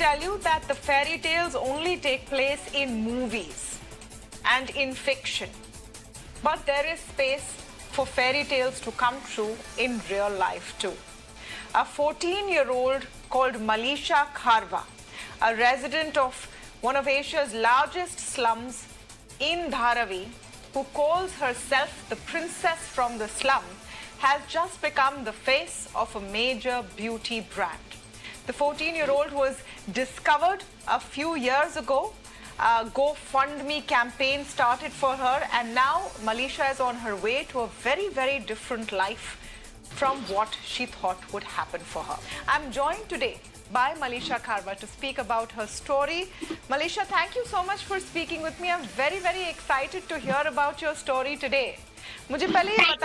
tell you that the fairy tales only take place in movies and in fiction. But there is space for fairy tales to come true in real life too. A 14-year-old called Malisha Kharva, a resident of one of Asia's largest slums in Dharavi, who calls herself the princess from the slum, has just become the face of a major beauty brand. The 14-year-old was discovered a few years ago. A GoFundMe campaign started for her, and now Malisha is on her way to a very, very different life from what she thought would happen for her. I'm joined today by Malisha Kharva to speak about her story. Malisha, thank you so much for speaking with me. I'm very, very excited to hear about your story today. मुझे पहले ये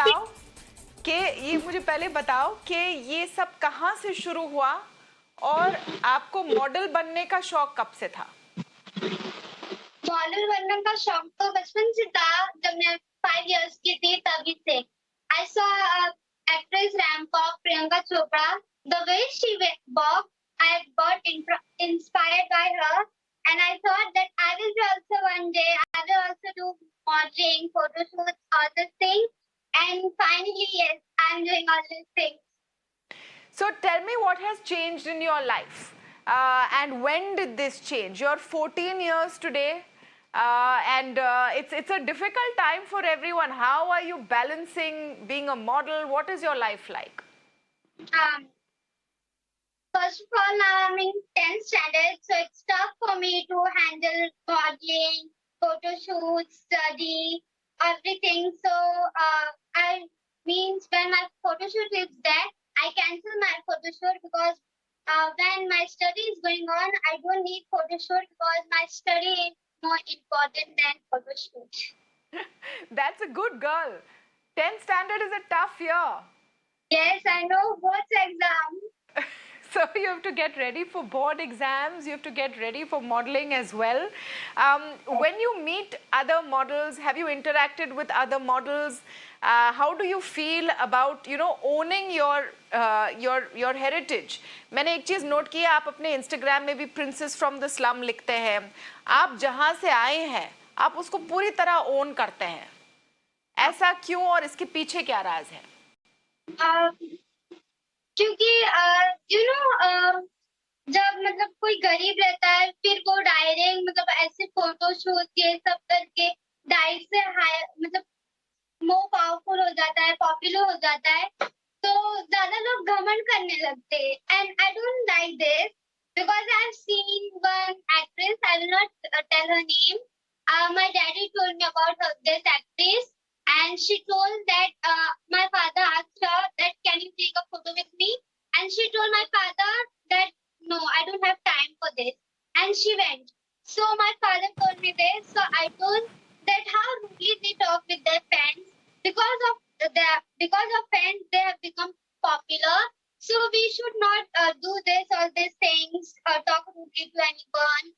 बताओ कि ये सब कहाँ से शुरू हुआ और आपको मॉडल बनने का शौक कब से था? मॉडल बनने का शौक तो बचपन से था. जब मैं 5 इयर्स की थी तभी से. I saw actress Ramcock, Priyanka Chopra. The way she walked, I got inspired by her, and I thought that I will be also one day. I will also do modeling, photo shoots, all these things. And finally, yes, I'm doing all these things. So tell me what has changed in your life, and when did this change? You're 14 years today. And it's a difficult time for everyone. How are you balancing being a model? What is your life like? First of all, now I'm in 10th standard, so it's tough for me to handle modeling, photo shoots, study, everything. So I means when my photo shoot is there, I cancel my photo shoot because when my study is going on, I don't need photo shoot because my study is more important than photo shoot. That's a good girl. 10th standard is a tough year. Yes, I know, both exams. So you have to get ready for board exams. You have to get ready for modeling as well. When you meet other models, have you interacted with other models? How do you feel about owning your heritage? मैंने एक चीज note किया, आप अपने Instagram में भी princess from the slum लिखते हैं. आप जहाँ से आए हैं, आप उसको पूरी तरह own करते हैं. ऐसा क्यों और इसके पीछे क्या राज है? क्योंकि जब मतलब कोई गरीब रहता है, फिर वो डायरेक्ट मतलब ऐसे फोटो शूट ये सब करके डायरेक्ट से मतलब मोर पावरफुल हो जाता है, पॉपुलर हो जाता है, तो ज्यादा लोग घमंड करने लगते हैं. And I don't like this because I've seen one actress, I will not tell her name. My daddy told me about this actress, and she told that my father asked her that can you take a photo with me, and she told my father that no, I don't have time for this, and she went. So my father told me this, so I told that how rudely they talk with their fans. Because of fans they have become popular, so we should not do this all these things or talk rudely to anyone.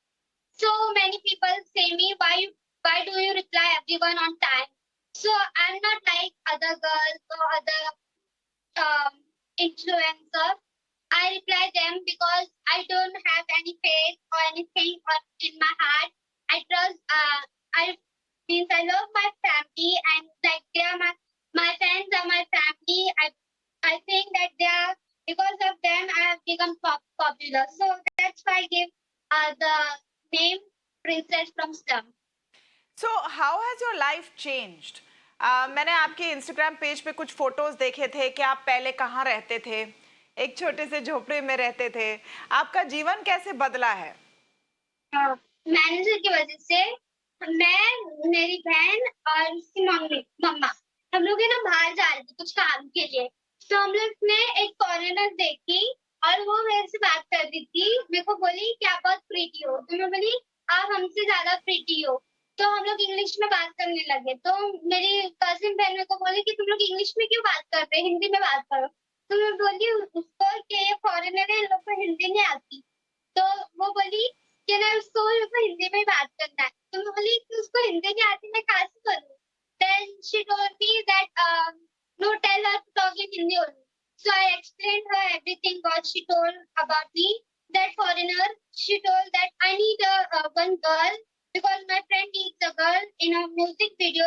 So many people say me, why do you reply everyone on time? So I'm not like other girls or other influencers. I reply them because I don't have any faith or anything in my heart. I trust. I love my family, and like they are my friends are my family. I think that they are, because of them I have become popular. So that's why I give the name Princess from Slum. So how has your life changed? मैंने आपके Instagram page पे कुछ photos देखे थे कि आप पहले कहाँ रहते थे. एक छोटे से झोपड़े में रहते थे. आपका जीवन कैसे बदला है? मैनेजर की वजह से मैं, मेरी बहन और उसकी मम्मा हम लोग ना बाहर जा रहे थे कुछ काम के लिए. तो हम लोग ने एक फॉरेनर देखी और वो मेरे से बात कर रही थी. मेरे को बोली कि आप बहुत प्रीटी हो. तो मैं बोली आप हमसे ज्यादा प्रीटी हो. तो हम लोग इंग्लिश में बात करने लगे. तो मेरी कजिन बहन मेरे को बोली कि तुम लोग इंग्लिश में क्यों बात कर रहे, हिंदी में बात करो. तो मैं बोली उसको कि ये फॉरेनर है, इन लोग को हिंदी नहीं आती. तो वो बोली कि ना उसको हिंदी में बात करना है. तो मैं बोली कि उसको हिंदी नहीं आती, मैं कहाँ से करूँ. Then she told me that no, tell her to talk in Hindi only. So I explained her everything what she told about me, that foreigner, she told that I need one girl because my friend needs a girl in a music video.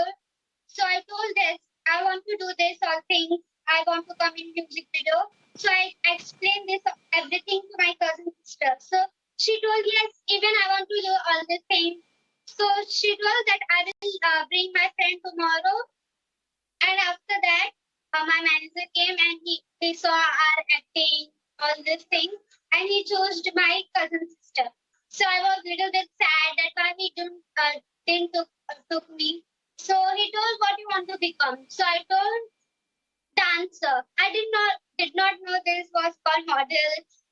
So I told this, I want to do this all things. I want to come in music video. So I explained this everything to my cousin sister. So she told yes, even I want to do all the things. So she told that I will bring my friend tomorrow. And after that, my manager came and he saw our acting, all these things, and he chose my cousin sister. So I was a little bit sad that why he didn't took me. So he told what you want to become. So I told dancer. I did not know this was called model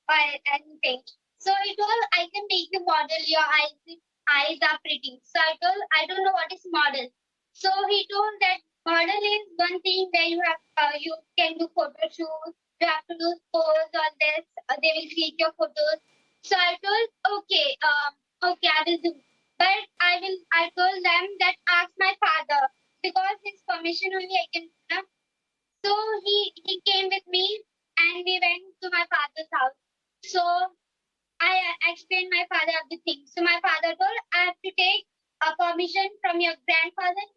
or anything. So he told I can make you model. Your eyes are pretty. So I told I don't know what is model. So he told that model is one thing where you can do photo shoot. You have to do pose on this. They will click your photos. So I told okay I will do. But I told them that ask my father because his permission only I can do. Na? So he came with me and we went to my father's house. So I explained my father everything. So my father told I have to take a permission from your grandfather.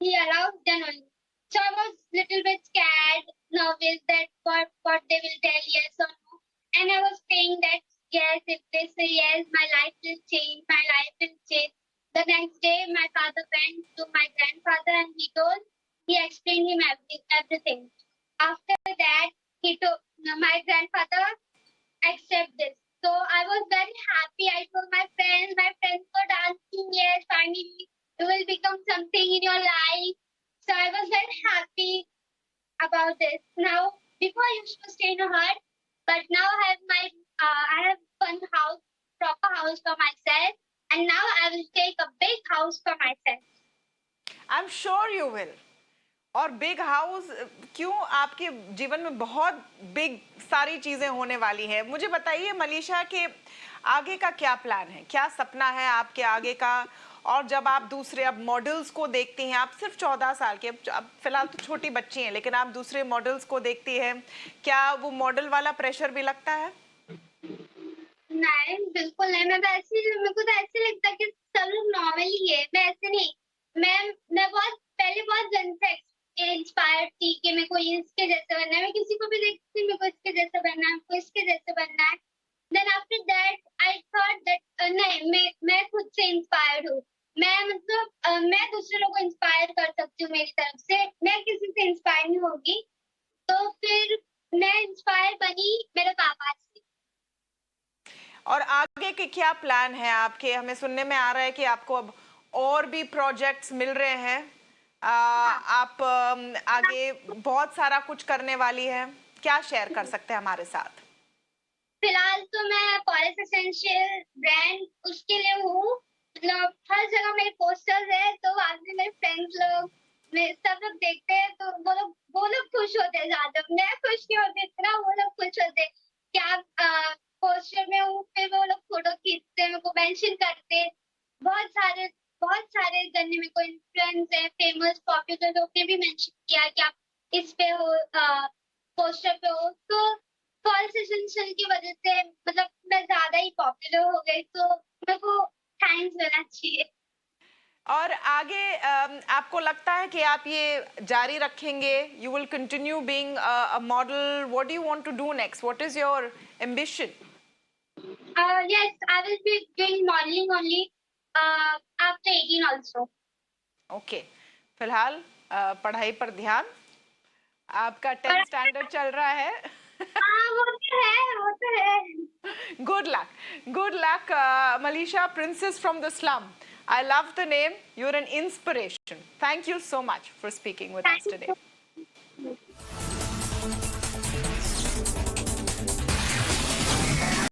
He allows then only. So I was little bit scared, nervous that what they will tell yes or no. And I was saying that yes, if they say yes, my life will change. My life will change. The next day, my father went to my grandfather and he explained him everything. After that, he told my grandfather accept this. So I was very happy. I told my friends were dancing. Yes, finally you will become something in your life. So I was very happy about this. Now, before I used to stay in a hut, but now I have one house, proper house for myself, and now I will take a big house for myself. I'm sure you will. और big house क्यों, आपके जीवन में बहुत big सारी चीजें होने वाली हैं। मुझे बताइए मलीषा के आगे का क्या प्लान है, क्या सपना है आपके आगे का। और जब आप दूसरे अब मॉडल्स को देखती हैं, आप सिर्फ 14 साल के, अब फिलहाल तो छोटी बच्ची हैं, लेकिन आप दूसरे मॉडल्स को देखती हैं, क्या वो मॉडल वाला प्रेशर भी लगता है? नहीं, बिल्कुल नहीं। मेरे को तो ऐसे लगता है कि सब लोग नॉर्मल ही है। मैं ऐसे नहीं। मैं बहुत पहले बहुत जन से इंस्पायर्ड थी कि मेरे को इसके जैसे बनना है। मैं किसी को भी देखती थी, मेरे को इसके जैसे बनना है, मेरे को इसके जैसे बनना है। Then after that I thought that नहीं, मैं खुद से इंस्पायर्ड हूँ। मैं दूसरे लोगों को इंस्पायर कर सकती हूँ मेरी तरफ से। मैं किसी से इंस्पायर नहीं होगी। तो फिर मैं इंस्पायर बनी मेरे पापा से। और आगे के क्या प्लान है आपके? हमें सुनने में आ रहा है कि आपको अब और भी प्रोजेक्ट्स मिल रहे हैं। आप आगे बहुत सारा कुछ करने वाली है, क्या शेयर कर सकते हैं हमारे साथ? फिलहाल तो मैं फॉरेस्ट एसेंशियल ब्रांड उसके लिए हूँ। मतलब हर जगह मेरे पोस्टर्स है, तो वहाँ से मेरे फ्रेंड्स लोग सब लोग देखते हैं, तो वो लोग खुश होते हैं। ज्यादा मैं खुश नहीं होती इतना, वो लोग खुश होते हैं कि आप पोस्टर में हूँ। फिर वो लोग फोटो खींचते हैं, मेरे को मेंशन करते हैं। बहुत सारे जन ने मेरे को इन्फ्लुएंस है, फेमस पॉपुलर लोग ने भी मेंशन किया कि आप इस पे हो, पोस्टर पे हो। तो फॉल्स एसेंशियल की वजह से मतलब मैं ज्यादा ही पॉपुलर हो गई, तो मेरे को थैंक्स देना चाहिए। और आगे आपको लगता है कि आप ये जारी रखेंगे? You will continue being a model? What do you want to do next? What is your ambition? Yes, I will be doing modeling only after 18 also. Okay, फिलहाल पढ़ाई पर ध्यान। आपका 10th स्टैंडर्ड चल रहा है। हाँ, वो तो है। Good luck, Malisha, Princess from the Slum. I love the name. You're an inspiration. Thank you so much for speaking with us Thank today. you.